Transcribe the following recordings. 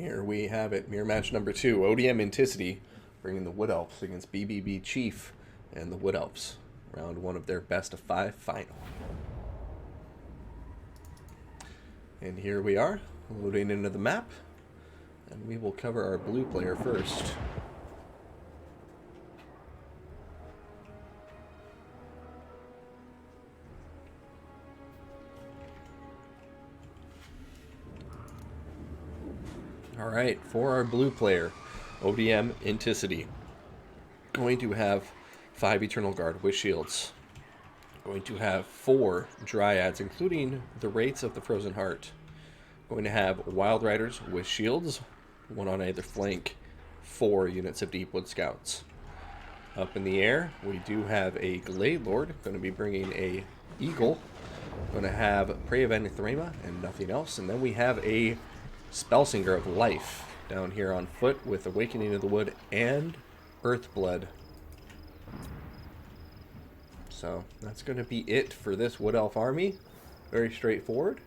Here we have it, mirror match number 2, ODM Enticity, bringing the Wood Elves against BBB Chief and the Wood Elves, round 1 of their best of 5 final. And here we are, loading into the map, and we will cover our blue player first. Alright, for our blue player, ODM Enticity, going to have 5 Eternal Guard with shields. Going to have 4 Dryads, including the Wraiths of the Frozen Heart. Going to have Wild Riders with shields, 1 on either flank, 4 units of Deepwood Scouts. Up in the air, we do have a Glade Lord, going to be bringing a Eagle. Going to have Prey of Anathrema and nothing else. And then we have a Spellsinger of Life down here on foot with Awakening of the Wood and Earthblood. So that's going to be it for this Wood Elf army. Very straightforward.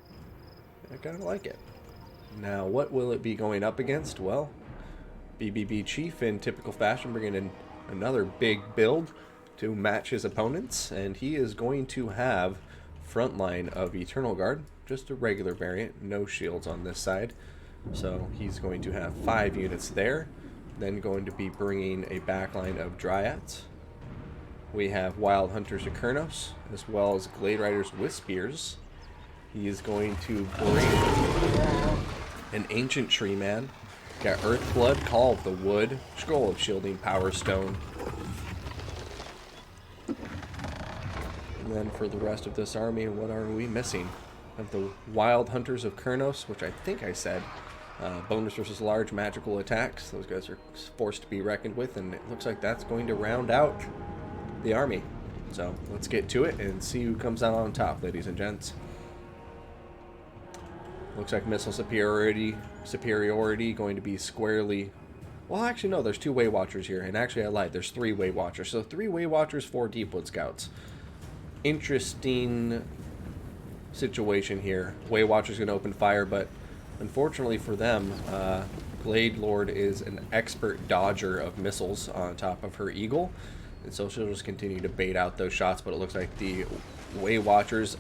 I kind of like it. Now, what will it be going up against? Well, BBB Chief in typical fashion bringing in another big build to match his opponents, and he is going to have frontline of Eternal Guard, just a regular variant, no shields on this side. So he's going to have 5 units there, then going to be bringing a backline of Dryads. We have Wild Hunters of Kurnos, as well as Glade Riders with Spears. He is going to bring an Ancient Tree Man. Got Earthblood, Call of the Wood, Scroll of Shielding, Power Stone. And then for the rest of this army, what are we missing? We have the Wild Hunters of Kurnos, which I think I said. Bonus versus large magical attacks. Those guys are forced to be reckoned with, and it looks like that's going to round out the army. So let's get to it and see who comes out on top, ladies and gents. Looks like missile superiority going to be squarely... Well, actually, no, there's 2 Way Watchers here. And actually, I lied. There's 3 Way Watchers. So 3 Way Watchers, 4 Deepwood Scouts. Interesting situation here. Way Watcher's going to open fire, but unfortunately for them, Glade Lord is an expert dodger of missiles on top of her Eagle. And so she'll just continue to bait out those shots, but it looks like the Way Watchers,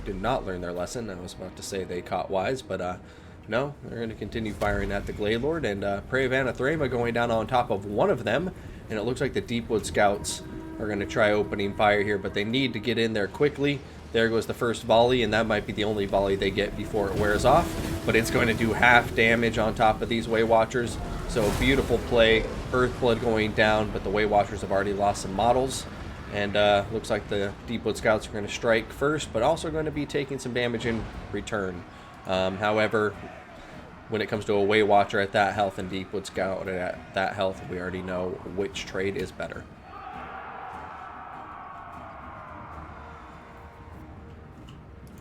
did not learn their lesson. I was about to say they caught wise, but no, they're going to continue firing at the Glade Lord, and Prey of Anathrema going down on top of one of them, and it looks like the Deepwood Scouts are going to try opening fire here, but they need to get in there quickly. There goes the first volley, and that might be the only volley they get before it wears off, but it's going to do half damage on top of these Way Watchers. So beautiful play, Earthblood going down, but the Way Watchers have already lost some models. And looks like the Deepwood Scouts are going to strike first, but also going to be taking some damage in return. However, when it comes to a Way Watcher at that health and Deepwood Scout at that health, we already know which trade is better.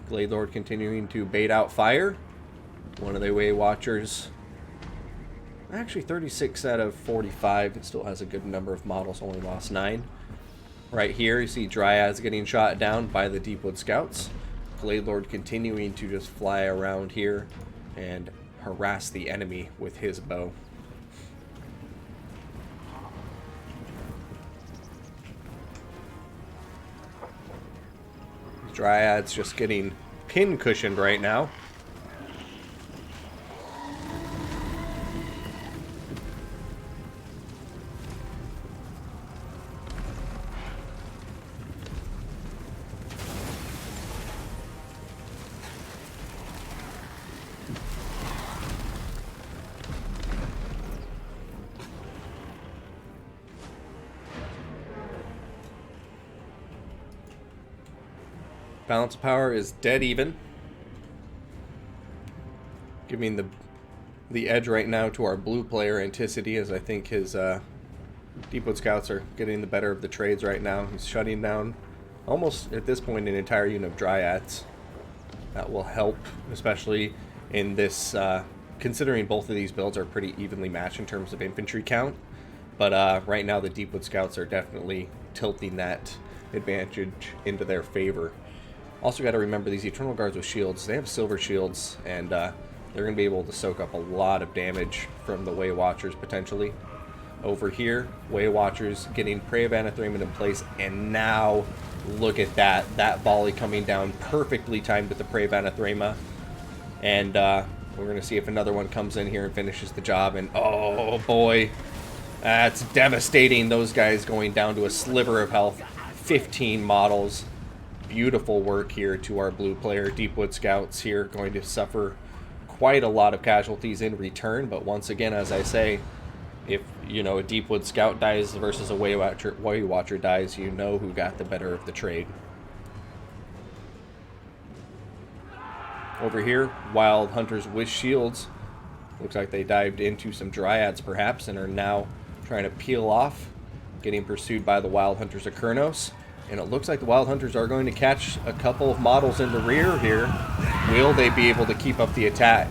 Glade Lord continuing to bait out fire. One of the Way Watchers, actually 36 out of 45. It still has a good number of models, only lost 9. Right here, you see Dryads getting shot down by the Deepwood Scouts. Glade Lord continuing to just fly around here and harass the enemy with his bow. Dryads just getting pin cushioned right now. Balance of power is dead even, giving the edge right now to our blue player, Enticity, as I think his Deepwood Scouts are getting the better of the trades right now. He's shutting down almost at this point an entire unit of Dryads. That will help, especially in this, considering both of these builds are pretty evenly matched in terms of infantry count. But right now the Deepwood Scouts are definitely tilting that advantage into their favor. Also got to remember these Eternal Guards with shields, they have silver shields, and they're going to be able to soak up a lot of damage from the Way Watchers potentially. Over here, Way Watchers getting Prey of Anathema in place, and now look at that. That volley coming down perfectly timed with the Prey of Anathema. And we're going to see if another one comes in here and finishes the job. And oh boy, that's devastating. Those guys going down to a sliver of health. 15 models. Beautiful work here to our blue player. Deepwood Scouts here going to suffer quite a lot of casualties in return. But once again, as I say, if, you know, a Deepwood Scout dies versus a Way Watcher dies, you know who got the better of the trade. Over here, Wild Hunters with shields. Looks like they dived into some Dryads perhaps and are now trying to peel off. Getting pursued by the Wild Hunters of Kurnos. And it looks like the Wild Hunters are going to catch a couple of models in the rear here. Will they be able to keep up the attack?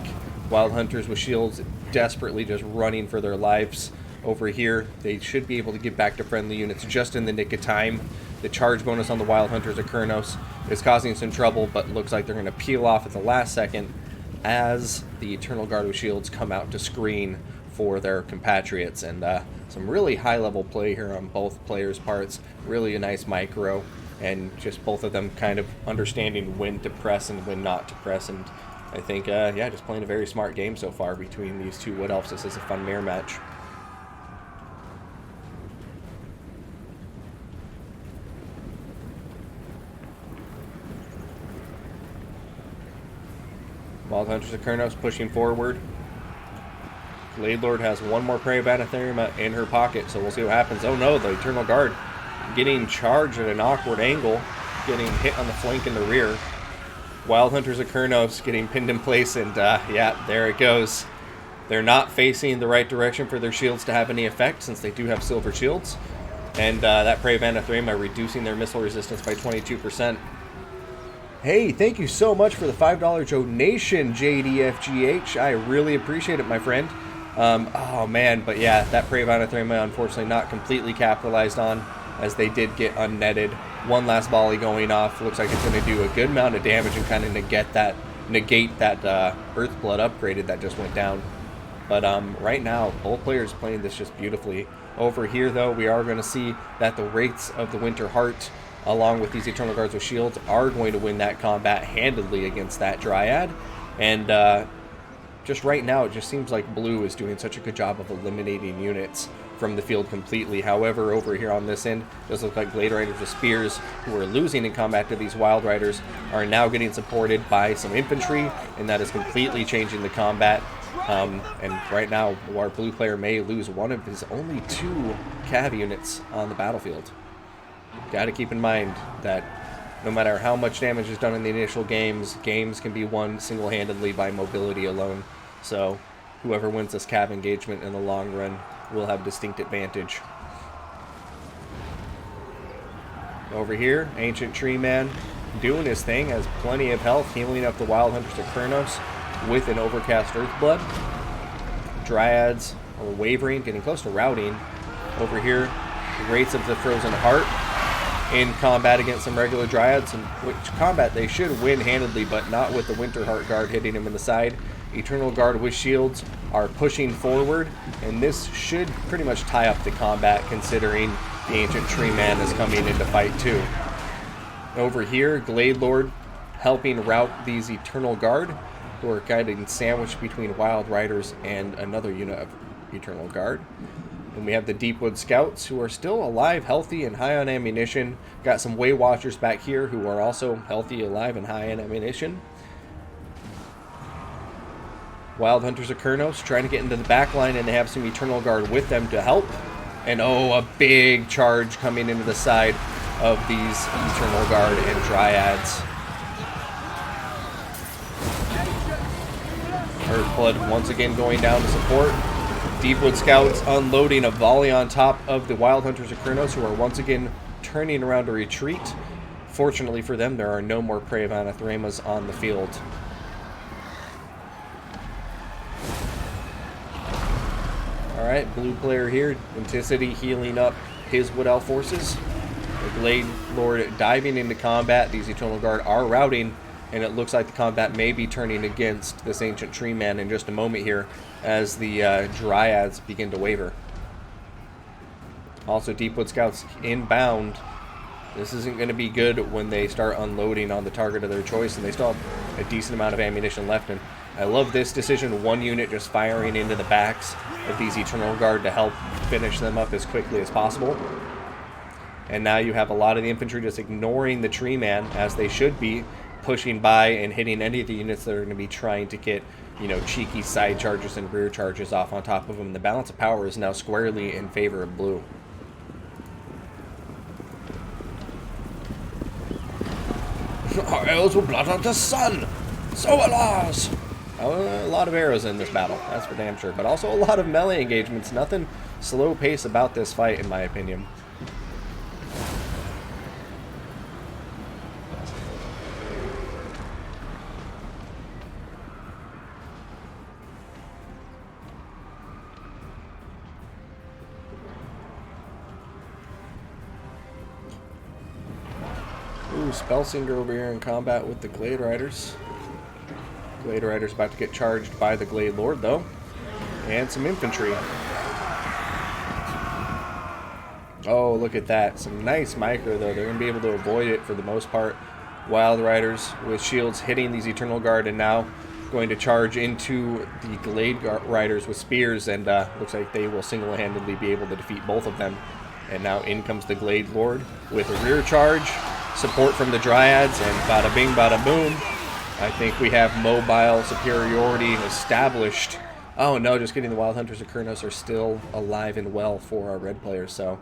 Wild Hunters with shields desperately just running for their lives. Over here, they should be able to get back to friendly units just in the nick of time. The charge bonus on the Wild Hunters of Kurnos is causing some trouble, but looks like they're going to peel off at the last second as the Eternal Guard with shields come out to screen for their compatriots. And some really high-level play here on both players' parts. Really a nice micro, and just both of them kind of understanding when to press and when not to press. And I think, yeah, just playing a very smart game so far between these two Wood Elves. This is a fun mirror match. Wild Hunters of Kurnos pushing forward. Gladelord has one more Prey of Anathema in her pocket, so we'll see what happens. Oh no, the Eternal Guard getting charged at an awkward angle, getting hit on the flank in the rear. Wild Hunters of Kurnos getting pinned in place, and yeah, there it goes. They're not facing the right direction for their shields to have any effect, since they do have silver shields. And that Prey of Anathema reducing their missile resistance by 22%. Hey, thank you so much for the $5 donation, JDFGH. I really appreciate it, my friend. Oh man, but yeah, that Prey of Anathema unfortunately not completely capitalized on, as they did get unnetted. One last volley going off. Looks like it's going to do a good amount of damage and kind of negate that Earthblood upgraded that just went down. But right now, both players playing this just beautifully. Over here, though, we are going to see that the Wraiths of the Winter Heart, along with these Eternal Guards with shields, are going to win that combat handedly against that Dryad. And just right now, it just seems like blue is doing such a good job of eliminating units from the field completely. However, over here on this end, it does look like Glade Riders with spears, who are losing in combat to these Wild Riders, are now getting supported by some infantry, and that is completely changing the combat. And right now, our blue player may lose one of his only 2 cav units on the battlefield. Got to keep in mind that no matter how much damage is done in the initial games can be won single-handedly by mobility alone. So whoever wins this cav engagement in the long run will have distinct advantage. Over here, Ancient Tree Man doing his thing, has plenty of health, healing up the Wild Hunters of Kurnos with an Overcast Earthblood. Dryads are wavering, getting close to routing. Over here, Wraiths of the Frozen Heart in combat against some regular Dryads, in which combat they should win handedly, but not with the Winter Heart Guard hitting him in the side. Eternal Guard with shields are pushing forward, and this should pretty much tie up the combat, considering the Ancient Tree Man is coming into fight too. Over here, Gladelord helping rout these Eternal Guard, who are guiding sandwiched between Wild Riders and another unit of Eternal Guard. And we have the Deepwood Scouts, who are still alive, healthy, and high on ammunition. Got some Way Watchers back here, who are also healthy, alive, and high on ammunition. Wild Hunters of Kurnos trying to get into the back line, and they have some Eternal Guard with them to help. And oh, a big charge coming into the side of these Eternal Guard and Dryads. Earthblood once again going down to support. Deepwood Scouts unloading a volley on top of the Wild Hunters of Kurnos, who are once again turning around to retreat. Fortunately for them, there are no more Prey of Anathemas on the field. Alright, blue player here, Enticity healing up his Wood Elf forces. The Glade Lord diving into combat. These Eternal Guard are routing, and it looks like the combat may be turning against this Ancient Tree Man in just a moment here as the Dryads begin to waver. Also, Deepwood Scouts inbound. This isn't going to be good when they start unloading on the target of their choice, and they still have a decent amount of ammunition left. And I love this decision, one unit just firing into the backs of these Eternal Guard to help finish them up as quickly as possible. And now you have a lot of the infantry just ignoring the Tree Man, as they should be, pushing by and hitting any of the units that are going to be trying to get, you know, cheeky side charges and rear charges off on top of them. The balance of power is now squarely in favor of blue. Our arrows will blot out the sun. So will ours. A lot of arrows in this battle, that's for damn sure. But also a lot of melee engagements. Nothing slow pace about this fight, in my opinion. Ooh, Spellsinger over here in combat with the Glade Riders. Glade Riders about to get charged by the Glade Lord, though. And some infantry. Oh, look at that. Some nice micro, though. They're going to be able to avoid it for the most part. Wild Riders with shields hitting these Eternal Guard, and now going to charge into the Glade Riders with spears, and looks like they will single-handedly be able to defeat both of them. And now in comes the Glade Lord with a rear charge. Support from the Dryads, and bada bing, bada boom. I think we have mobile superiority established. Oh no, just kidding. The Wild Hunters of Kurnos are still alive and well for our red players, so.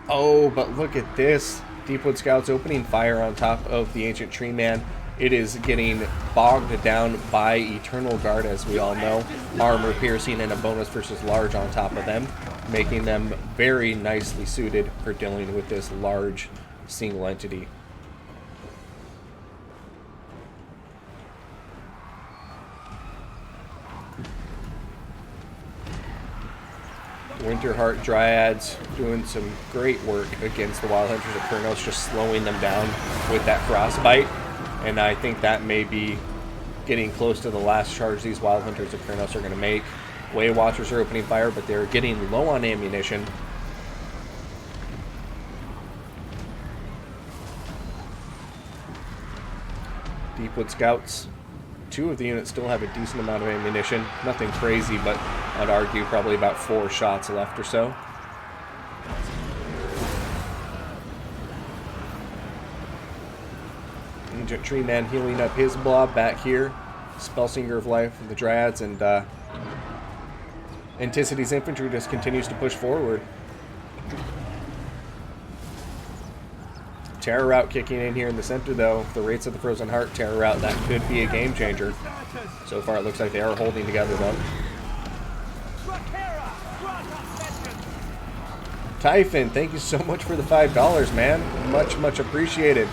Oh, but look at this. Deepwood Scouts opening fire on top of the Ancient Tree Man. It is getting bogged down by Eternal Guard, as we all know. Armor piercing and a bonus versus large on top of them, making them very nicely suited for dealing with this large single entity. Winterheart Dryads doing some great work against the Wild Hunters of Kurnos, just slowing them down with that frostbite. And I think that may be getting close to the last charge these Wild Hunters of Kurnos are going to make. Way Watchers are opening fire, but they're getting low on ammunition. Deepwood Scouts, two of the units still have a decent amount of ammunition. Nothing crazy, but I'd argue probably about 4 shots left or so. Ancient Tree Man healing up his blob back here. Spellsinger of Life from the Dryads, and Anticity's infantry just continues to push forward. Terror Route kicking in here in the center, though. The Rates of the Frozen Heart Terror Route, that could be a game changer. So far, it looks like they are holding together, though. Typhon, thank you so much for the $5, man. Much, much appreciated.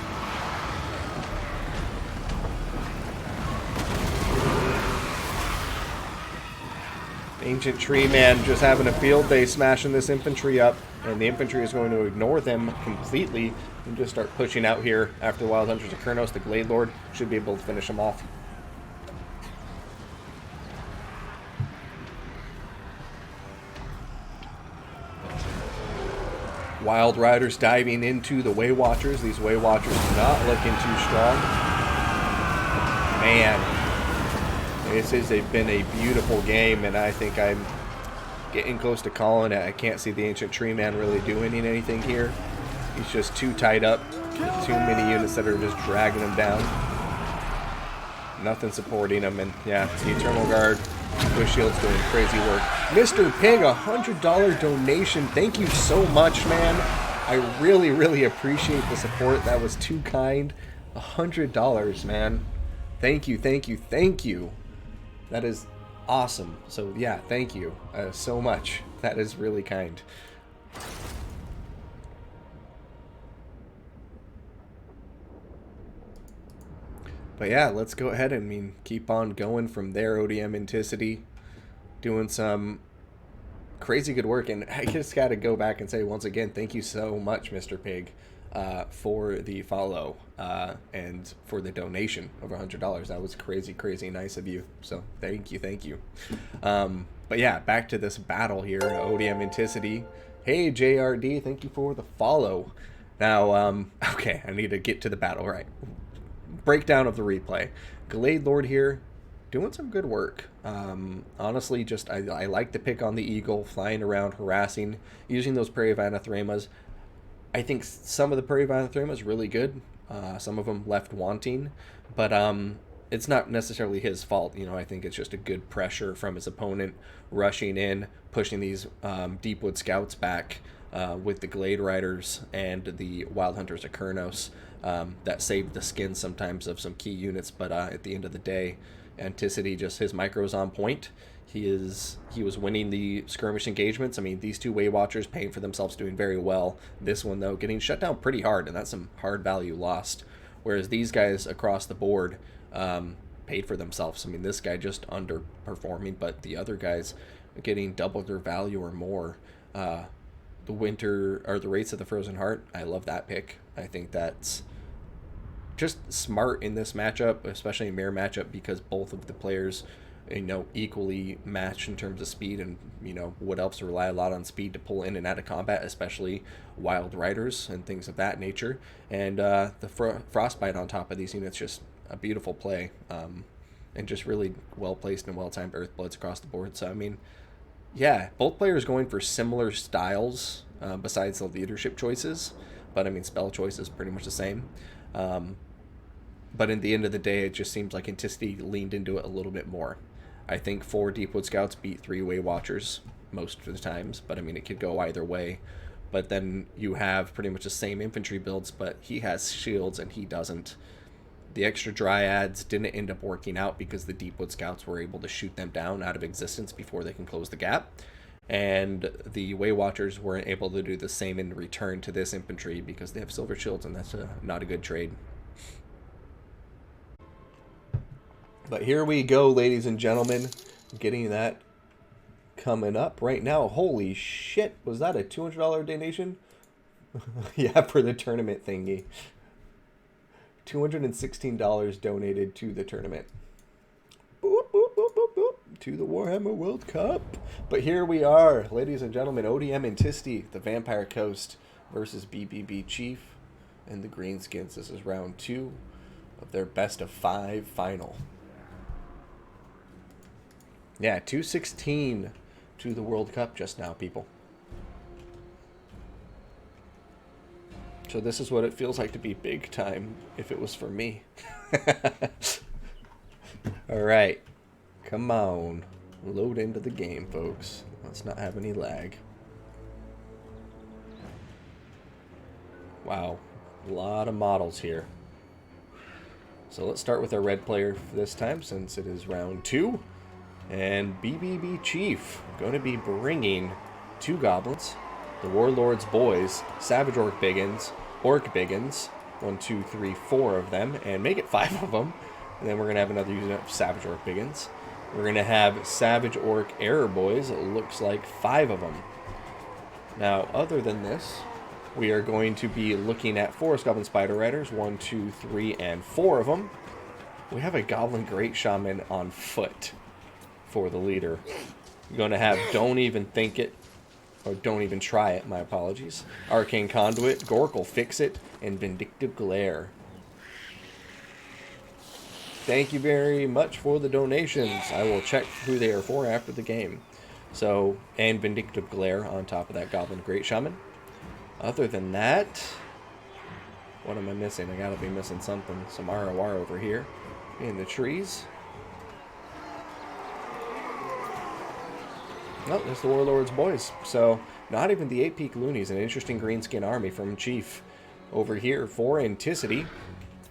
Ancient Tree Man just having a field day smashing this infantry up, and the infantry is going to ignore them completely and just start pushing out here after the Wild Hunters of Kurnos. The Glade Lord should be able to finish them off. Wild Riders diving into the Way Watchers. These Way Watchers not looking too strong. Man, this has been a beautiful game, and I think I'm getting close to calling it. I can't see the Ancient Tree Man really doing anything here. He's just too tied up. Too many units that are just dragging him down. Nothing supporting him, and yeah, the Eternal Guard with shields doing crazy work. Mr. Pig, $100 donation. Thank you so much, man. I really, really appreciate the support. That was too kind. $100, man. Thank you, thank you, thank you. That is awesome. So yeah, thank you so much. That is really kind. But yeah, let's go ahead and keep on going from there. ODM Enticity doing some crazy good work, and I just got to go back and say once again, thank you so much, Mr. Pig. for the follow and for the donation of $100. That was crazy, crazy nice of you. So thank you, thank you. But yeah, back to this battle here. ODM Enticity. Hey, JRD, thank you for the follow. Now, okay, I need to get to the battle, right? Breakdown of the replay. Glade Lord here, doing some good work. Honestly, just I like to pick on the eagle, flying around, harassing, using those Prairie of Anathremas. I think some of the Prairie of Anathremas really good. Some of them left wanting, but it's not necessarily his fault. You know, I think it's just a good pressure from his opponent, rushing in, pushing these Deepwood Scouts back with the Glade Riders and the Wild Hunters of Kurnos. That saved the skin sometimes of some key units, but at the end of the day, Enticity, just his micro's on point. He was winning the skirmish engagements. I mean, these two Way Watchers paying for themselves, doing very well. This one, though, getting shut down pretty hard, and that's some hard value lost. Whereas these guys across the board paid for themselves. I mean, this guy just underperforming, but the other guys getting double their value or more. The Wraiths of the Frozen Heart, I love that pick. I think that's just smart in this matchup, especially a mirror matchup, because both of the players, you know, equally match in terms of speed, and you know, Wood Elves rely a lot on speed to pull in and out of combat, especially Wild Riders and things of that nature. And the Frostbite on top of these units, just a beautiful play, and just really well placed and well timed Earthbloods across the board. So I mean, yeah, both players going for similar styles besides the leadership choices, but I mean, spell choice is pretty much the same. But in the end of the day, it just seems like Enticity leaned into it a little bit more. I think 4 Deepwood Scouts beat 3 Way Watchers most of the times, but I mean, it could go either way. But then you have pretty much the same infantry builds, but he has shields and he doesn't. The extra Dryads didn't end up working out because the Deepwood Scouts were able to shoot them down out of existence before they can close the gap. And the Way Watchers weren't able to do the same in return to this infantry because they have silver shields, and that's not a good trade. But here we go, ladies and gentlemen, getting that coming up right now. Holy shit, was that a $200 donation? Yeah, for the tournament thingy. $216 donated to the tournament. Boop, boop, boop, boop, boop, to the Warhammer World Cup. But here we are, ladies and gentlemen, ODM Enticity, the Vampire Coast versus BBB Chief and the Greenskins. This is round 2 of their best of 5 final. Yeah, 216 to the World Cup just now, people. So this is what it feels like to be big time if it was for me. All right. Come on. Load into the game, folks. Let's not have any lag. Wow. A lot of models here. So let's start with our red player for this time, since it is round 2. And BBB Chief going to be bringing 2 goblins, the Warlord's Boys, Savage Orc Biggins, 1, 2, 3, 4 of them, and make it 5 of them. And then we're going to have another unit of Savage Orc Biggins. We're going to have Savage Orc Error Boys, it looks like 5 of them. Now, other than this, we are going to be looking at Forest Goblin Spider Riders, 1, 2, 3, and 4 of them. We have a Goblin Great Shaman on foot for the leader. You're going to have Don't Even Think It, or Don't Even Try It, my apologies. Arcane Conduit, Gork'll Fix It, and Vindictive Glare. Thank you very much for the donations. I will check who they are for after the game. So, and Vindictive Glare on top of that Goblin Great Shaman. Other than that, what am I missing? I gotta be missing something. Some ROR over here in the trees. Oh, there's the Warlord's Boys. So, not even the 8-peak loonies. An interesting greenskin army from Chief. Over here for Enticity,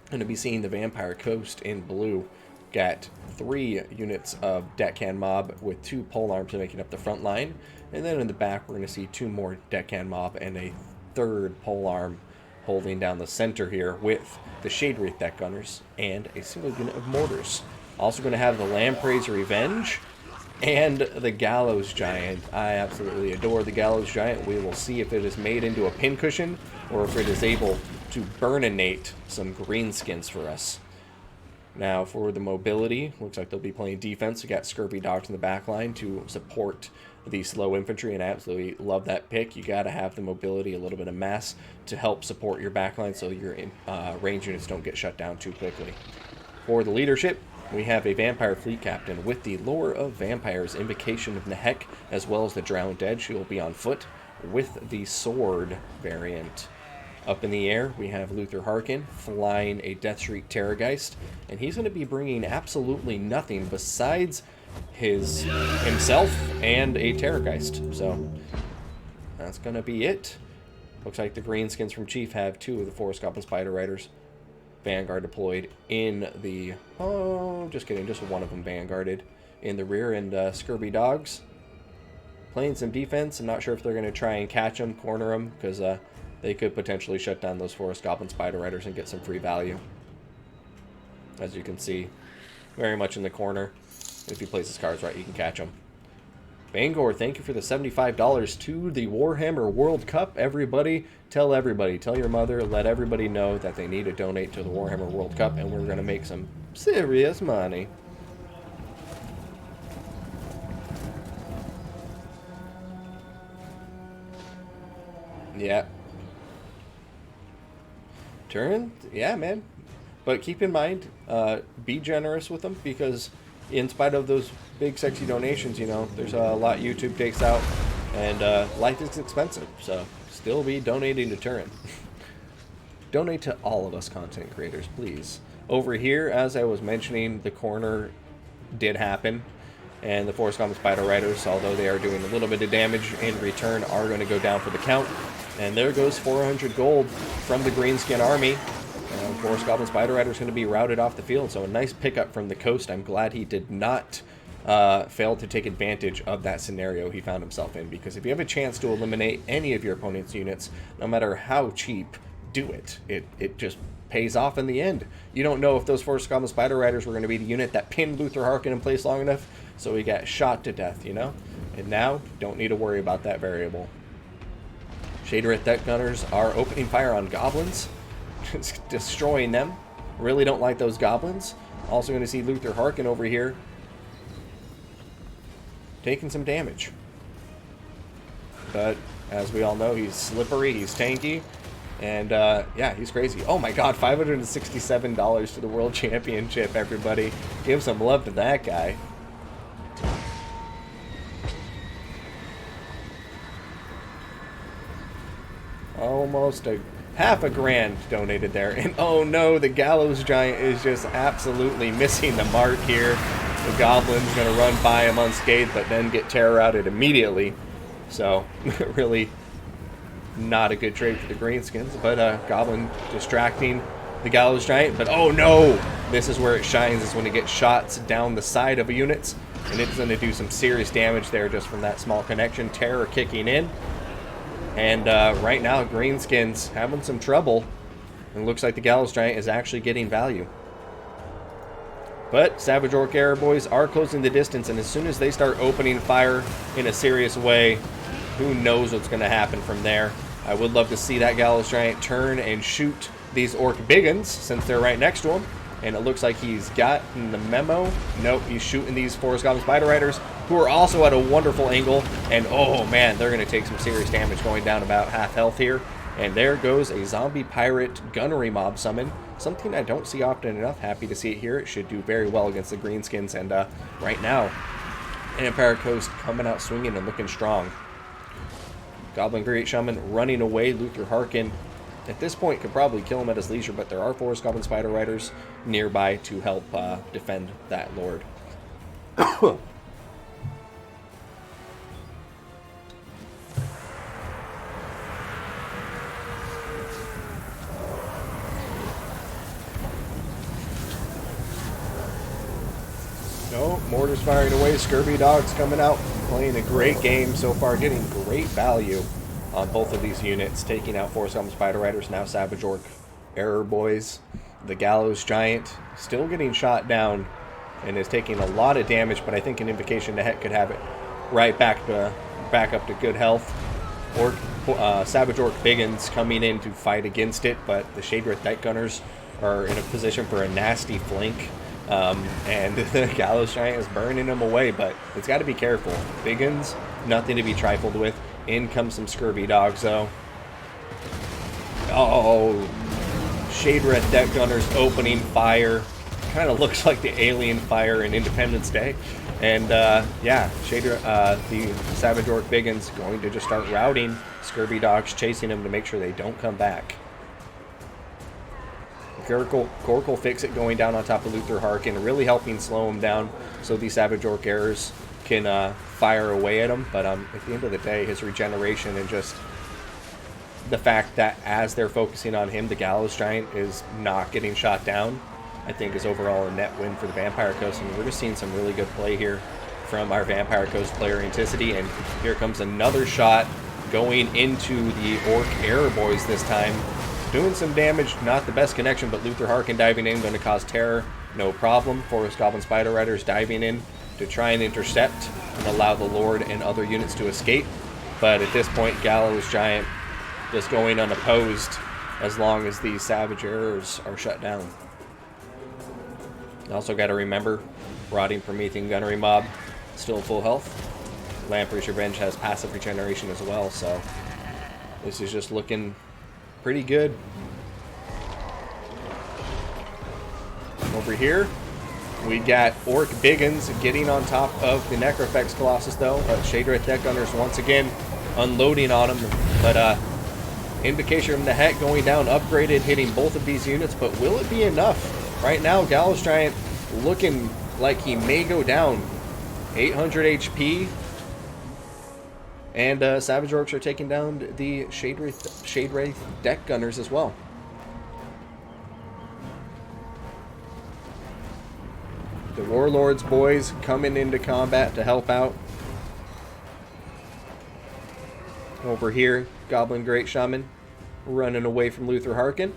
going to be seeing the Vampire Coast in blue. Got 3 units of Deckhand Mob with 2 polearms making up the front line. And then in the back, we're going to see 2 more Deckhand Mob and a 3rd polearm holding down the center here with the Shade Wraith Deck Gunners and a single unit of Mortars. Also going to have the Lamprey's Revenge And the Gallows Giant. I absolutely adore the Gallows Giant. We will see if it is made into a pincushion or if it is able to burninate some greenskins for us. Now for the mobility, looks like they'll be playing defense. We got Scurvy Dogs in the back line to support the slow infantry, and I absolutely love that pick. You got to have the mobility, a little bit of mass to help support your backline so your range units don't get shut down too quickly. For the leadership, we have a Vampire Fleet Captain with the Lore of Vampires, Invocation of Nehek, as well as the Drowned Dead. She will be on foot with the Sword variant. Up in the air, we have Luther Harkin flying a Deathshriek Terrorgeist, and he's going to be bringing absolutely nothing besides himself and a Terrorgeist. So that's going to be it. Looks like the Greenskins from Chief have 2 of the Forest Goblin Spider Riders Vanguard deployed in the... Oh, just kidding. Just one of them Vanguarded in the rear. And Scurvy Dogs playing some defense. I'm not sure if they're going to try and catch them, corner them, because they could potentially shut down those Forest Goblin Spider Riders and get some free value. As you can see, very much in the corner. If he plays his cards right, you can catch them. Bangor, thank you for the $75 to the Warhammer World Cup. Everybody, tell your mother, let everybody know that they need to donate to the Warhammer World Cup, and we're going to make some serious money. Yeah. Turn? Yeah, man. But keep in mind, be generous with them, because in spite of those big sexy donations, you know, there's a lot YouTube takes out, and life is expensive, so still be donating to Turin. Donate to all of us content creators, please. Over here, as I was mentioning, the corner did happen, and the Forest Goblin Spider Riders, although they are doing a little bit of damage in return, are going to go down for the count. And there goes 400 gold from the Greenskin army. Forest Goblin Spider Rider is going to be routed off the field, so a nice pickup from the coast. I'm glad he did not fail to take advantage of that scenario he found himself in, because if you have a chance to eliminate any of your opponent's units, no matter how cheap, do it. It just pays off in the end. You don't know if those Forest Goblin Spider Riders were going to be the unit that pinned Luther Harkin in place long enough, so he got shot to death, you know? And now, don't need to worry about that variable. Shaderith Deck Gunners are opening fire on goblins, just destroying them. Really don't like those goblins. Also going to see Luther Harkin over here taking some damage. But as we all know, he's slippery, he's tanky, and yeah, he's crazy. Oh my god, $567 to the World Championship, everybody. Give some love to that guy. Almost a half a grand donated there. And oh no, the Gallows Giant is just absolutely missing the mark here. The Goblin's going to run by him unscathed, but then get terror-routed immediately. So, really not a good trade for the Greenskins. But Goblin distracting the Gallows Giant. But oh no! This is where it shines, is when it gets shots down the side of units. And it's going to do some serious damage there just from that small connection. Terror kicking in. And right now, Greenskins having some trouble. And it looks like the Gallows Giant is actually getting value. But Savage Orc Era Boys are closing the distance, and as soon as they start opening fire in a serious way, who knows what's going to happen from there. I would love to see that Gallows Giant turn and shoot these Orc Biggins, since they're right next to him. And it looks like he's gotten the memo. Nope, he's shooting these Forest Goblin Spider Riders, who are also at a wonderful angle. And oh man, they're going to take some serious damage, going down about half health here. And there goes a Zombie Pirate Gunnery Mob Summon. Something I don't see often enough. Happy to see it here. It should do very well against the Greenskins. And right now, Empire Coast coming out swinging and looking strong. Goblin Great Shaman running away. Luther Harkin, at this point, could probably kill him at his leisure, but there are Forest Goblin Spider Riders nearby to help defend that Lord. No, mortars firing away. Scurvy Dogs coming out, playing a great game so far, getting great value on both of these units, taking out Forest Goblin Spider Riders, now Savage Orc Error Boys. The Gallows Giant still getting shot down, and is taking a lot of damage, but I think an Invocation to Heck could have it right back up to good health. Savage Orc Biggins coming in to fight against it, but the Shade Wraith Deck Gunners are in a position for a nasty flank. And the Gallows Giant is burning them away, but it's got to be careful. Biggins, nothing to be trifled with. In comes some Scurvy Dogs, though. Oh, Shade Wraith Deck Gunners opening fire. Kind of looks like the Alien Fire in Independence Day. And, yeah, the Savage Orc Biggins going to just start routing Scurvy Dogs, chasing them to make sure they don't come back. Gorkle Fix-It going down on top of Luther Harkin, really helping slow him down so the Savage Orc Errors can fire away at him. But at the end of the day, his regeneration and just the fact that as they're focusing on him, the Gallows Giant is not getting shot down, I think is overall a net win for the Vampire Coast. And we're just seeing some really good play here from our Vampire Coast player, Enticity. And here comes another shot going into the Orc Error Boys this time. Doing some damage, not the best connection, but Luther Harkin diving in, going to cause terror, no problem. Forest Goblin Spider Riders diving in to try and intercept and allow the Lord and other units to escape. But at this point, Gallows Giant just going unopposed as long as these Savage Errors are shut down. Also got to remember, Rotting Promethean Gunnery Mob still full health. Lamprey's Revenge has passive regeneration as well, so this is just looking pretty good. Over here, we got Orc Biggins getting on top of the Necrofex Colossus, though. Shade Wraith Deck Gunners once again unloading on him, but Invocation of the Heck going down, upgraded, hitting both of these units, but will it be enough? Right now, Gallows Giant looking like he may go down. 800 HP. And Savage Orcs are taking down the Shade Wraith Deck Gunners as well. The Warlords boys coming into combat to help out. Over here, Goblin Great Shaman running away from Luther Harkin.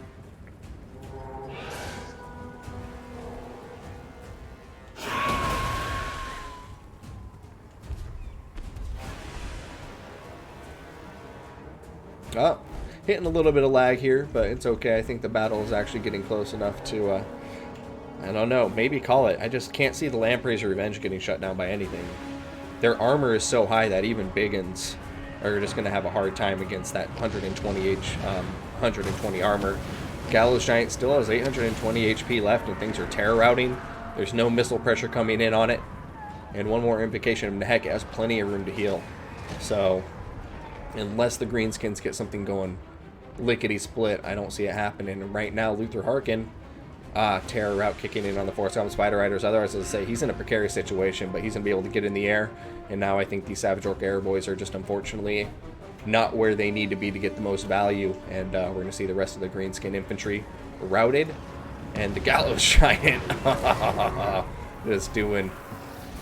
Oh, hitting a little bit of lag here, but it's okay. I think the battle is actually getting close enough to, I don't know, maybe call it. I just can't see the Lamprey's Revenge getting shut down by anything. Their armor is so high that even Biggins are just going to have a hard time against that 120 armor. Gallows Giant still has 820 HP left, and things are terror routing. There's no missile pressure coming in on it. And one more Invocation of the Heck, it has plenty of room to heal. So unless the Greenskins get something going lickety-split, I don't see it happening. And right now, Luther Harkin, terror route kicking in on the Forest Goblin Spider Riders. Otherwise, as I say, he's in a precarious situation, but he's going to be able to get in the air. And now I think these Savage Orc Air Boys are just unfortunately not where they need to be to get the most value. And we're going to see the rest of the Greenskin Infantry routed. And the Gallows Giant just doing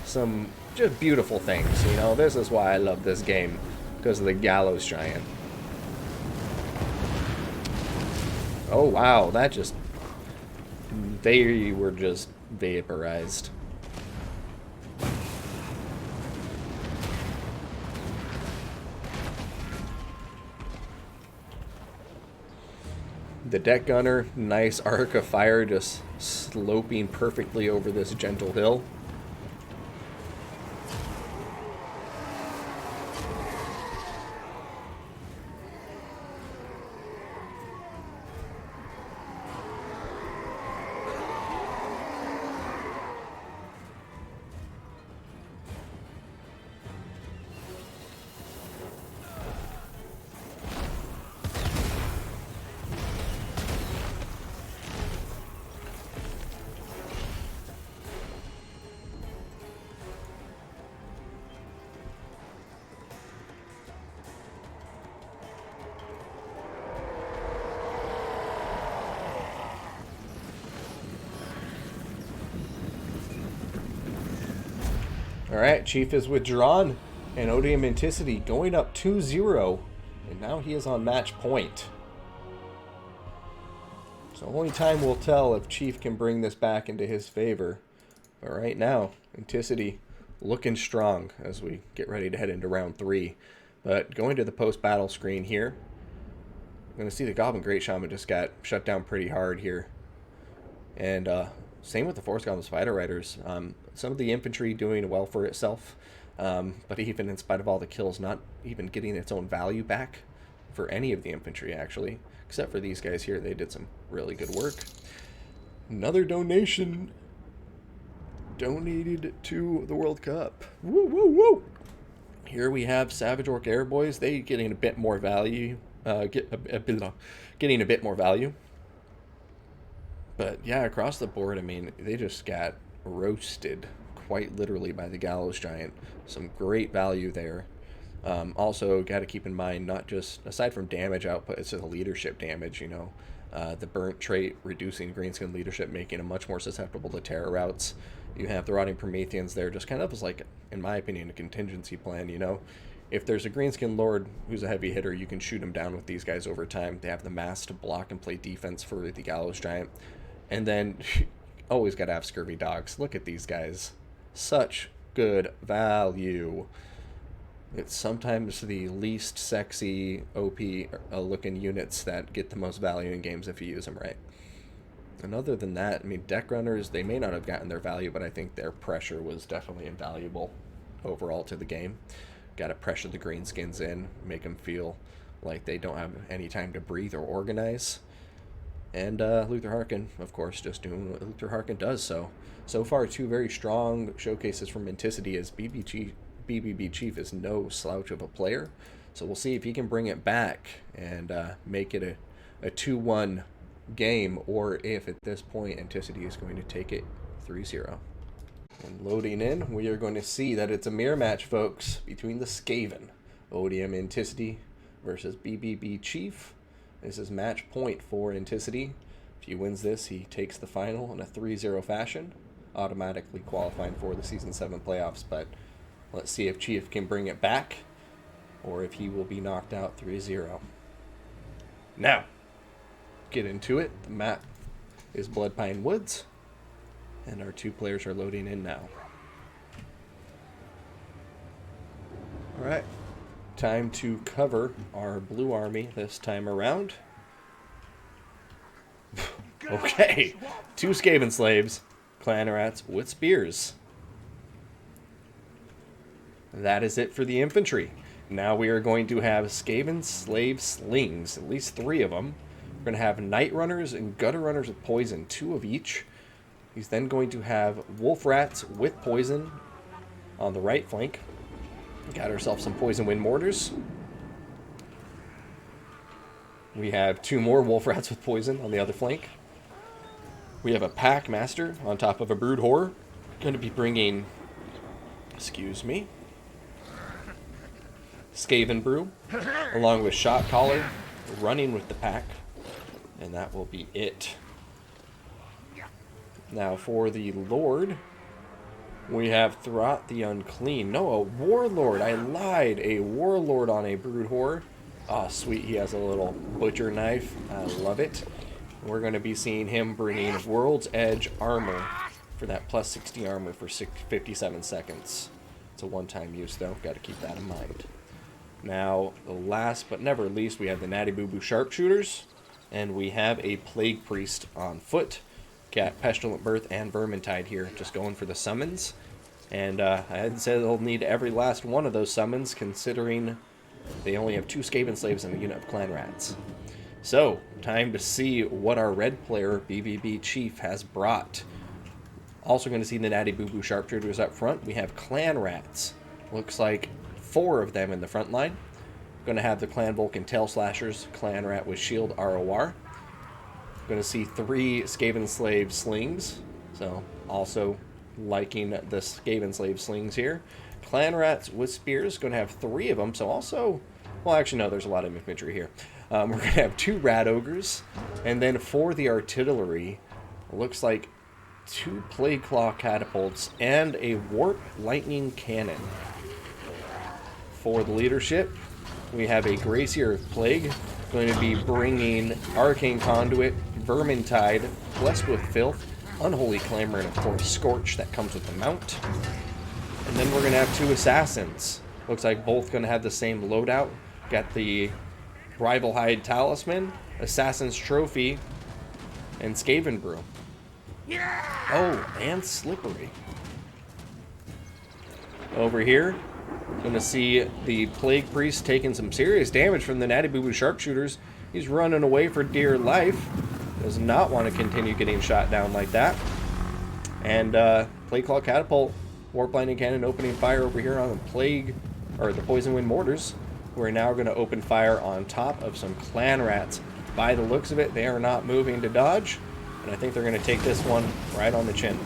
some just beautiful things. You know, this is why I love this game. Because of the Gallows Giant. Oh wow, that just... they were just vaporized. The Deck Gunner, nice arc of fire, just sloping perfectly over this gentle hill. Alright, Chief is withdrawn, and ODM Enticity going up 2-0, and now he is on match point. So only time will tell if Chief can bring this back into his favor. But right now, Enticity looking strong as we get ready to head into round 3. But going to the post-battle screen here, I'm going to see the Goblin Great Shaman just got shut down pretty hard here. And same with the Force Goblin Spider Riders. Some of the infantry doing well for itself, but even in spite of all the kills, not even getting its own value back for any of the infantry, actually. Except for these guys here, they did some really good work. Another donation donated to the World Cup. Woo, woo, woo! Here we have Savage Orc Airboys. They getting a bit more value. Getting a bit more value. But yeah, across the board, I mean, they just got roasted quite literally by the Gallows Giant. Some great value there. Also, got to keep in mind, not just, aside from damage output, it's the leadership damage, you know. The burnt trait reducing greenskin leadership, making them much more susceptible to terror routes. You have the Rotting Prometheans there, just kind of as like, in my opinion, a contingency plan, you know. If there's a greenskin lord who's a heavy hitter, you can shoot him down with these guys over time. They have the mass to block and play defense for the Gallows Giant. And then, always got to have Scurvy Dogs. Look at these guys. Such good value. It's sometimes the least sexy OP looking units that get the most value in games if you use them right. And other than that, I mean, deck runners, they may not have gotten their value, but I think their pressure was definitely invaluable overall to the game. Got to pressure the greenskins in, make them feel like they don't have any time to breathe or organize. And Luther Harkin, of course, just doing what Luther Harkin does. So far, 2 very strong showcases from Enticity, as BBB Chief is no slouch of a player. So we'll see if he can bring it back and make it a 2-1 game, or if at this point Enticity is going to take it 3-0. And loading in, we are going to see that it's a mirror match, folks, between the Skaven, ODM Enticity versus BBB Chief. This is match point for Enticity. If he wins this, he takes the final in a 3-0 fashion, automatically qualifying for the Season 7 playoffs. But let's see if Chief can bring it back, or if he will be knocked out 3-0. Now, get into it. The map is Bloodpine Woods, and our 2 players are loading in now. Alright, time to cover our blue army this time around. Okay, 2 Skaven slaves, clan rats with spears. That is it for the infantry. Now we are going to have Skaven slave slings, at least 3 of them. We're going to have night runners and gutter runners with poison, 2 of each. He's then going to have wolf rats with poison on the right flank. Got ourselves some poison wind mortars. We have 2 more wolf rats with poison on the other flank. We have a pack master on top of a brood horror. Going to be bringing, excuse me, Skaven brew, along with shot caller, running with the pack, and that will be it. Now for the Lord, we have Throt the Unclean. No, a Warlord. I lied. A Warlord on a Brood Horror. Oh, sweet. He has a little butcher knife. I love it. We're going to be seeing him bringing World's Edge armor for that plus 60 armor for 57 seconds. It's a one-time use, though. Got to keep that in mind. Now, last but never least, we have the Natty Boo Boo Sharpshooters, and we have a Plague Priest on foot. Got Pestilent Birth and Vermintide here, just going for the summons. And I had said they'll need every last one of those summons, considering they only have 2 Skaven Slaves and a unit of Clan Rats. So, time to see what our red player, BBB Chief, has brought. Also going to see the Natty Boo Boo Sharpshooters up front. We have Clan Rats. Looks like 4 of them in the front line. Going to have the Clan Vulcan Tail Slashers, Clan Rat with Shield ROR. Going to see 3 Skaven Slave Slings. So, also liking the Skaven Slave Slings here. Clan Rats with Spears. Going to have 3 of them. So, also, well, actually, no, there's a lot of infantry here. We're going to have 2 Rat Ogres. And then for the artillery, looks like 2 Plague Claw Catapults and a Warp Lightning Cannon. For the leadership, we have a Gracier of Plague, going to be bringing Arcane Conduit, Vermintide, Blessed with Filth, Unholy Clamor, and of course Scorch that comes with the mount. And then we're going to have two Assassins. Looks like both going to have the same loadout. Got the Rival Hide Talisman, Assassin's Trophy, and Skaven Brew. Oh, and Slippery. Over here, gonna see the Plague Priest taking some serious damage from the Natty Boo Boo Sharpshooters. He's running away for dear life. Does not want to continue getting shot down like that. And Plague Claw Catapult, Warp Lightning Cannon opening fire over here on the Plague, or the Poison Wind Mortars. We're now going to open fire on top of some Clan Rats. By the looks of it, they are not moving to dodge, and I think they're going to take this one right on the chin.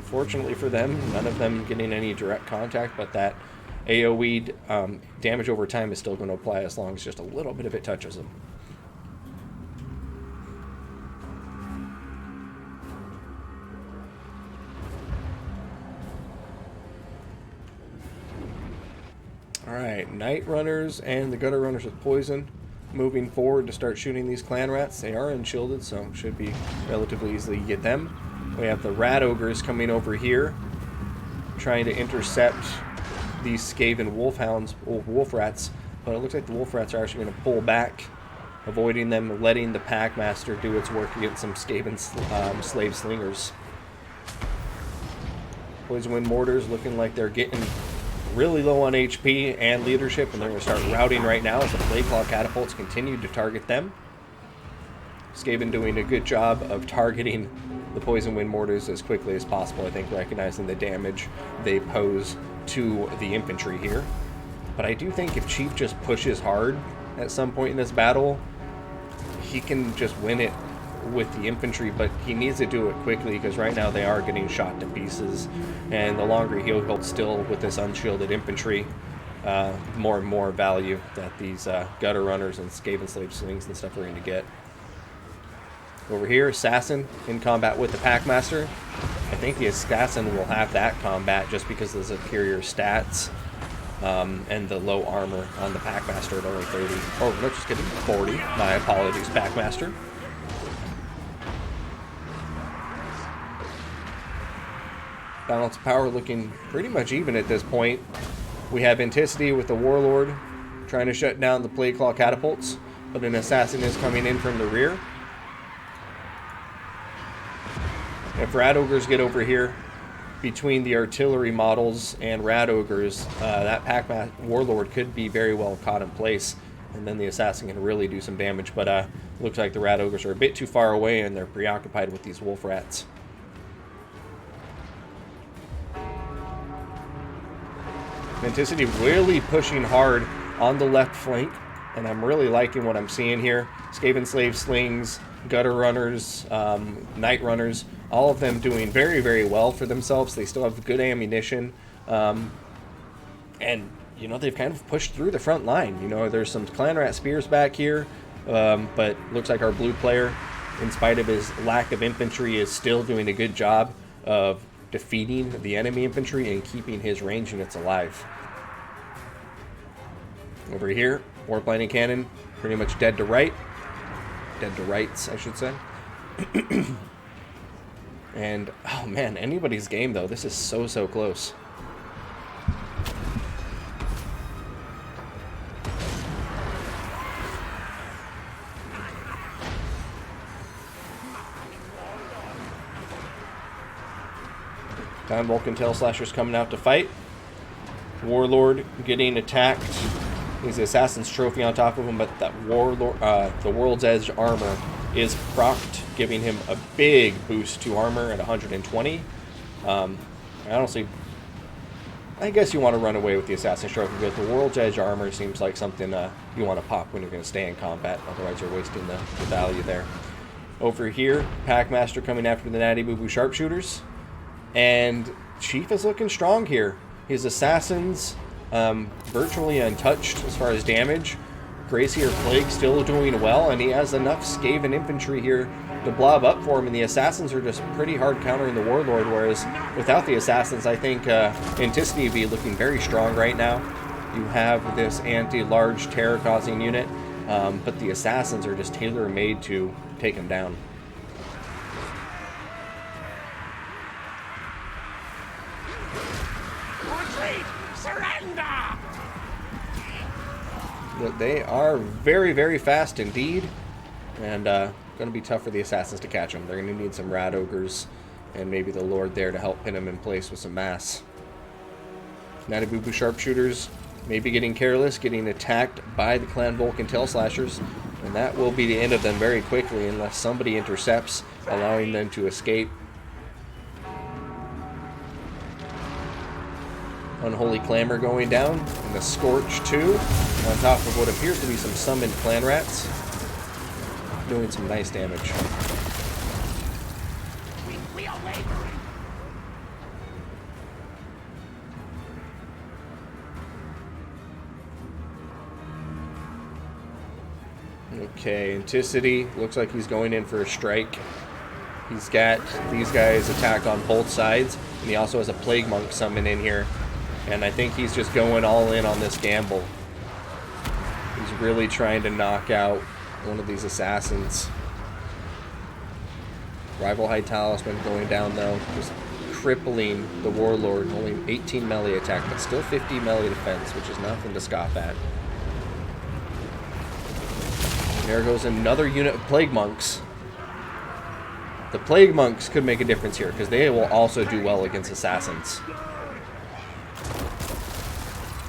Fortunately for them, none of them getting any direct contact, but that AoE damage over time is still going to apply as long as just a little bit of it touches them. Alright, Night Runners and the Gutter Runners with Poison moving forward to start shooting these Clan Rats. They are unshielded, so should be relatively easy to get them. We have the Rat Ogres coming over here, trying to intercept these Skaven Wolf Rats, but it looks like the Wolf Rats are actually going to pull back, avoiding them, letting the Packmaster do its work against some Skaven Slave Slingers. Poison Wind Mortars looking like they're getting really low on HP and leadership, and they're going to start routing right now as the Plague Claw Catapults continue to target them. Skaven doing a good job of targeting the Poison Wind Mortars as quickly as possible, I think, recognizing the damage they pose to the infantry here. But I do think if Chief just pushes hard at some point in this battle, he can just win it with the infantry, but he needs to do it quickly because right now they are getting shot to pieces, and the longer he'll hold still with this unshielded infantry, more and more value that these Gutter Runners and Skaven Slave Slings and stuff are going to get. Over here, Assassin in combat with the Packmaster. I think the Assassin will have that combat just because of the superior stats and the low armor on the Packmaster at only 30. Oh, no, just kidding, 40. My apologies, Packmaster. Balance of power looking pretty much even at this point. We have Enticity with the Warlord trying to shut down the Plague Claw Catapults, but an Assassin is coming in from the rear. If Rat Ogres get over here between the artillery models and Rat Ogres, that Warlord could be very well caught in place, and then the Assassin can really do some damage, but looks like the Rat Ogres are a bit too far away and they're preoccupied with these Wolf Rats. Enticity really pushing hard on the left flank, and I'm really liking what I'm seeing here. Skaven Slave Slings, Gutter Runners, Night Runners, all of them doing very, very well for themselves. They still have good ammunition, and, you know, they've kind of pushed through the front line. You know, there's some Clan Rat Spears back here, but looks like our blue player, in spite of his lack of infantry, is still doing a good job of defeating the enemy infantry and keeping his range units alive. Over here, Warp Lightning Cannon, pretty much dead to right. Dead to rights, I should say. And, oh man, anybody's game though. This is so, so close. Time Vulcan Tail Slashers coming out to fight. Warlord getting attacked. He's the Assassin's Trophy on top of him, but that Warlord, the World's Edge armor is procced, giving him a big boost to armor at 120. Honestly, I guess you want to run away with the Assassin's Trophy, but the World's Edge armor seems like something you want to pop when you're going to stay in combat. Otherwise, you're wasting the value there. Over here, Packmaster coming after the Natty Boo Boo Sharpshooters. And Chief is looking strong here. His Assassins virtually untouched as far as damage. Gracier Plague still doing well, and he has enough Skaven infantry here to blob up for him, and the Assassins are just pretty hard countering the Warlord, whereas without the Assassins, I think Enticity would be looking very strong right now. You have this anti-large terror-causing unit, but the Assassins are just tailor-made to take him down. Retreat! Surrender! But they are very, very fast indeed, and going to be tough for the assassins to catch them. They're going to need some rat ogres and maybe the Lord there to help pin them in place with some mass. Natabubu sharpshooters maybe getting careless, getting attacked by the Clan Vulcan tail slashers, and that will be the end of them very quickly unless somebody intercepts, allowing them to escape. Unholy Clamor going down, and the Scorch too, on top of what appears to be some summoned clan rats, doing some nice damage. We are laboring. Okay, Enticity looks like he's going in for a strike. He's got these guys attacked on both sides, and he also has a Plague Monk summon in here. And I think he's just going all in on this gamble. He's really trying to knock out one of these assassins. Rival High Talisman going down though, just crippling the Warlord. Only 18 melee attack, but still 50 melee defense, which is nothing to scoff at. And there goes another unit of Plague Monks. The Plague Monks could make a difference here, because they will also do well against assassins.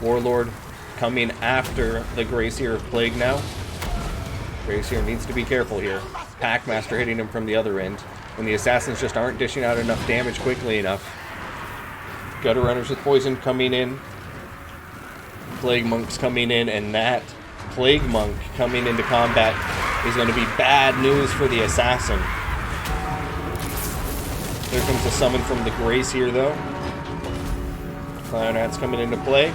Warlord coming after the Greyseer of Plague now. Greyseer needs to be careful here. Packmaster hitting him from the other end. When the assassins just aren't dishing out enough damage quickly enough. Gutter Runners with poison coming in. Plague Monks coming in, and that Plague Monk coming into combat is going to be bad news for the assassin. There comes a summon from the Greyseer though. Clan Rats coming into play.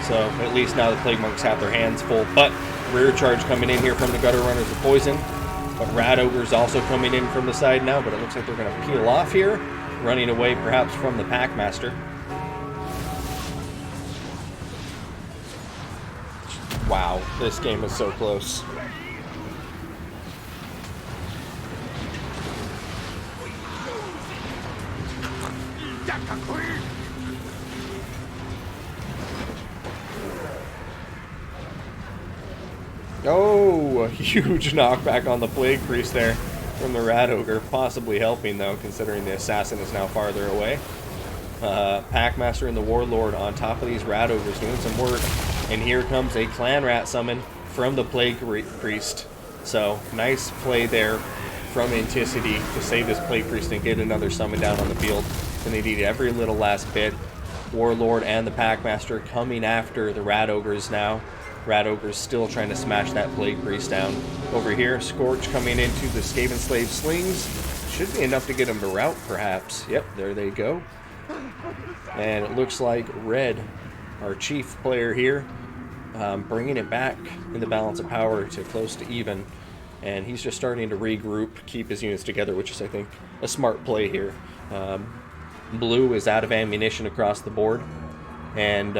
So at least now the Plague Monks have their hands full. But rear charge coming in here from the Gutter Runners with poison. But Rat Ogre's also coming in from the side now. But it looks like they're going to peel off here. Running away perhaps from the Packmaster. Wow, this game is so close. Oh, a huge knockback on the Plague Priest there from the Rat Ogre. Possibly helping, though, considering the Assassin is now farther away. Packmaster and the Warlord on top of these Rat Ogres doing some work. And here comes a Clan Rat summon from the Plague Priest. So, nice play there from Enticity to save this Plague Priest and get another summon down on the field. And they need every little last bit. Warlord and the Packmaster coming after the Rat Ogres now. Rat Ogre's still trying to smash that Plague Priest down. Over here, Scorch coming into the Skaven Slave Slings. Should be enough to get him to rout, perhaps. Yep, there they go. And it looks like Red, our chief player here, bringing it back in the balance of power to close to even. And he's just starting to regroup, keep his units together, which is, I think, a smart play here. Blue is out of ammunition across the board. And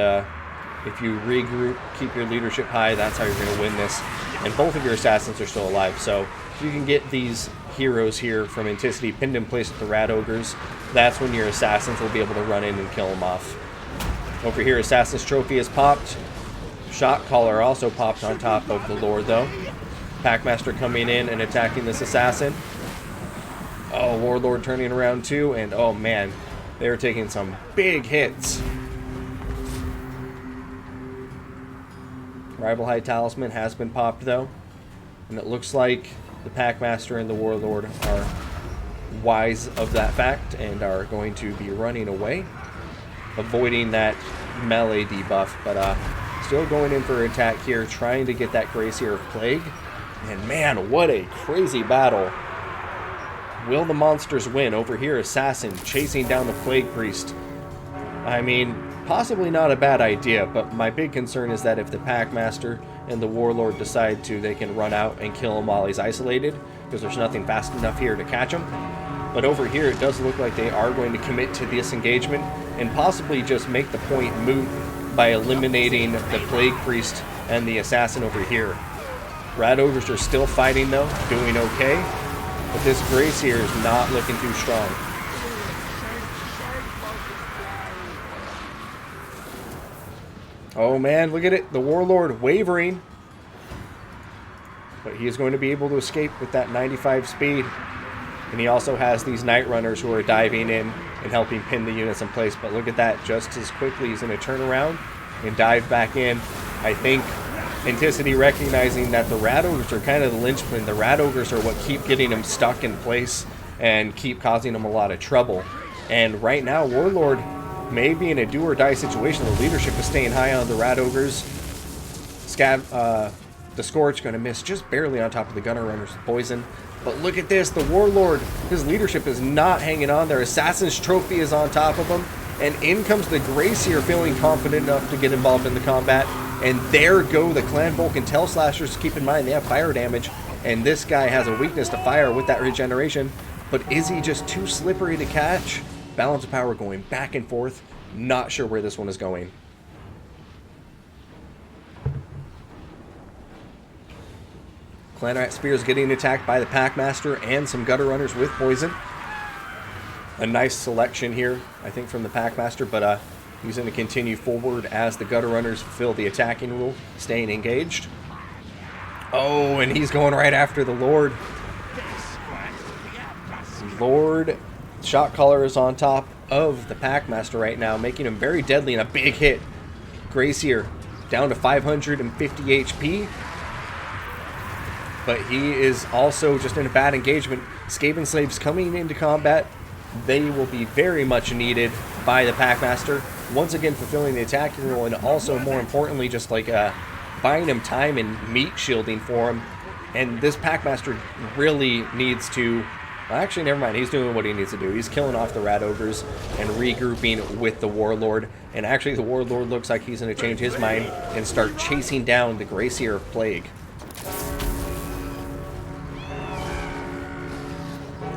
if you regroup, keep your leadership high, that's how you're going to win this. And both of your assassins are still alive, so if you can get these heroes here from Enticity pinned in place with the Rat Ogres, that's when your assassins will be able to run in and kill them off. Over here, Assassin's Trophy is popped. Shot Caller also popped on top of the Lord, though. Packmaster coming in and attacking this assassin. Oh, Warlord turning around too, and oh man, they're taking some big hits. Rival High Talisman has been popped though, and it looks like the Packmaster and the Warlord are wise of that fact and are going to be running away, avoiding that melee debuff, but still going in for an attack here, trying to get that Greyseer of Plague. And man, what a crazy battle. Will the monsters win? Over here, Assassin chasing down the Plague Priest. I mean, possibly not a bad idea, but my big concern is that if the Packmaster and the Warlord decide to, they can run out and kill him while he's isolated, because there's nothing fast enough here to catch him. But over here, it does look like they are going to commit to this engagement and possibly just make the point moot by eliminating the Plague Priest and the Assassin over here. Rat Ogres are still fighting though, doing okay. But this Gracier is not looking too strong. Oh man, look at it. The Warlord wavering. But he is going to be able to escape with that 95 speed. And he also has these Night Runners who are diving in and helping pin the units in place. But look at that. Just as quickly, he's going to turn around and dive back in. I think Enticity recognizing that the Rat Ogres are kind of the linchpin. The Rat Ogres are what keep getting him stuck in place and keep causing him a lot of trouble. And right now, Warlord may be in a do-or-die situation. The leadership is staying high on the Rat Ogres. The Scourge going to miss just barely on top of the Gunner Runners with poison. But look at this. The Warlord, his leadership is not hanging on there. Assassin's Trophy is on top of him. And in comes the Gracier feeling confident enough to get involved in the combat. And there go the Clan Vulcan Tail Slashers. Keep in mind, they have fire damage. And this guy has a weakness to fire with that regeneration. But is he just too slippery to catch? Balance of power going back and forth. Not sure where this one is going. Clan Rat Spears getting attacked by the Packmaster and some Gutter Runners with poison. A nice selection here, I think, from the Packmaster, but he's going to continue forward as the Gutter Runners fulfill the attacking rule, staying engaged. Oh, and he's going right after the Lord. Lord Shot Caller is on top of the Packmaster right now, making him very deadly and a big hit. Gracier down to 550 HP. But he is also just in a bad engagement. Skaven Slaves coming into combat. They will be very much needed by the Packmaster. Once again, fulfilling the attacking role, and also, more importantly, just like buying him time and meat shielding for him. And this Packmaster really needs to... Well, actually, never mind. He's doing what he needs to do. He's killing off the Rat Ogres and regrouping with the Warlord. And actually, the Warlord looks like he's going to change his mind and start chasing down the Gracier of Plague.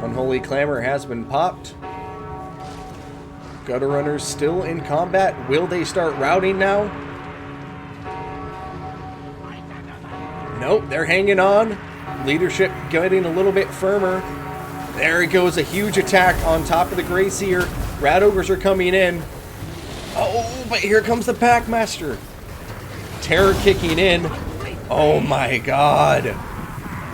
Unholy Clamor has been popped. Gutter Runners still in combat. Will they start routing now? Nope, they're hanging on. Leadership getting a little bit firmer. There it goes, a huge attack on top of the Gracier. Rat Ogres are coming in. Oh, but here comes the Packmaster. Terror kicking in. Oh my god.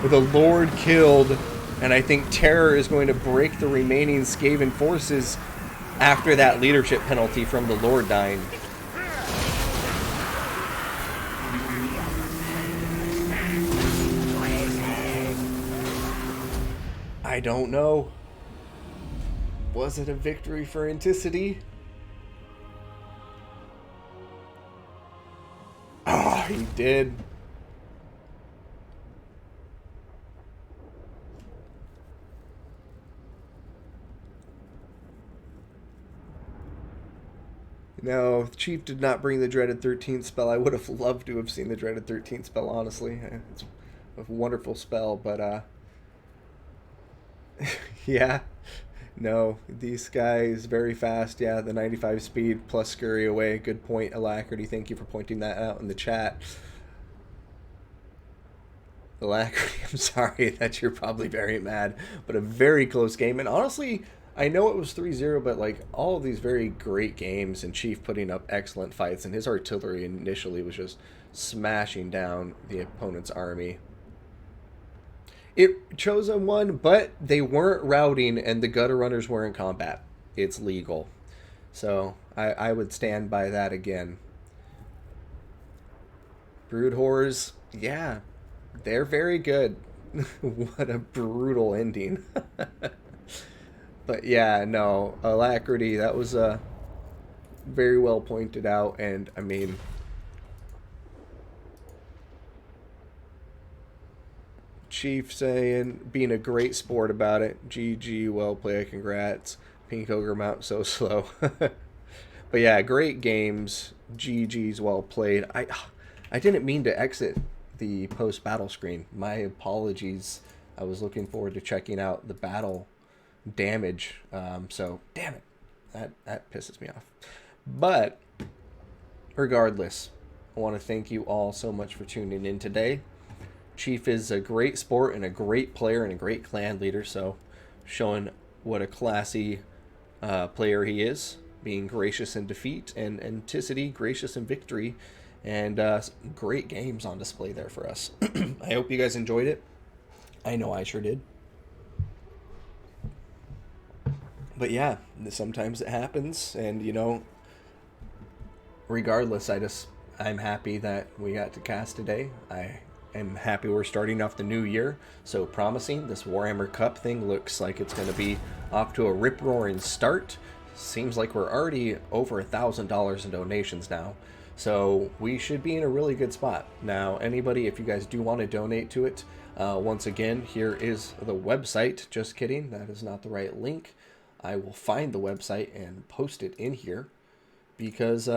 The Lord killed. And I think Terror is going to break the remaining Skaven forces after that leadership penalty from the Lord dying. I don't know. Was it a victory for Enticity? Oh, he did. No, Chief did not bring the dreaded 13th spell. I would have loved to have seen the dreaded 13th spell, honestly. It's a wonderful spell, but, yeah. No, these guys very fast. Yeah, the 95 speed plus scurry away. Good point, Alacrity. Thank you for pointing that out in the chat. Alacrity, I'm sorry that you're probably very mad, but a very close game. And honestly, I know it was 3-0, but like all of these very great games and Chief putting up excellent fights, and his artillery initially was just smashing down the opponent's army. It Chosen won, but they weren't routing and the Gutter Runners were in combat. It's legal. So I would stand by that again. Brood Horrors, yeah, they're very good. What a brutal ending. But yeah, no, Alacrity, that was very well pointed out, and I mean, Chief saying, being a great sport about it. GG, well played, congrats. Pink Ogre Mount so slow. But yeah, great games. GG's well played. I didn't mean to exit the post-battle screen. My apologies. I was looking forward to checking out the battle damage. So, damn it. That pisses me off. But, regardless, I want to thank you all so much for tuning in today. Chief is a great sport and a great player and a great clan leader, so showing what a classy player he is, being gracious in defeat, and Enticity gracious in victory, and great games on display there for us. I hope you guys enjoyed it. I know I sure did. But yeah, sometimes it happens, and you know, regardless, I'm happy that we got to cast today. I am happy we're starting off the new year, so promising. This Warhammer Cup thing looks like it's going to be off to a rip-roaring start. Seems like we're already over $1,000 in donations now, so we should be in a really good spot. Now, anybody, if you guys do want to donate to it, once again, here is the website. Just kidding, that is not the right link. I will find the website and post it in here because,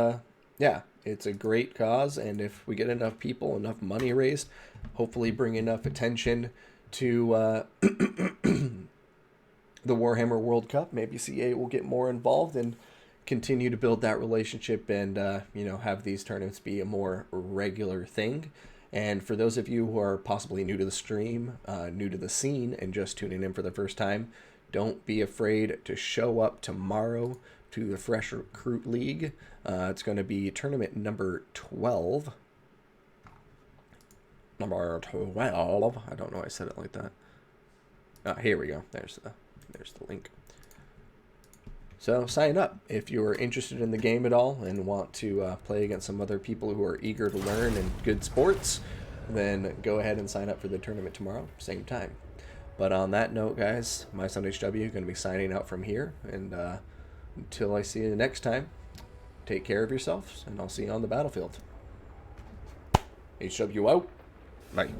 yeah, it's a great cause, and if we get enough people, enough money raised, hopefully bring enough attention to the Warhammer World Cup, maybe CA will get more involved and continue to build that relationship and, you know, have these tournaments be a more regular thing. And for those of you who are possibly new to the stream, new to the scene, and just tuning in for the first time, don't be afraid to show up tomorrow to the Fresh Recruit League. It's going to be tournament number 12. Number 12. I don't know why I said it like that. Here we go. There's the link. So sign up if you're interested in the game at all and want to play against some other people who are eager to learn and good sports. Then go ahead and sign up for the tournament tomorrow, same time. But on that note, guys, my son HW is going to be signing out from here. And until I see you next time, take care of yourselves, and I'll see you on the battlefield. HW out. Bye.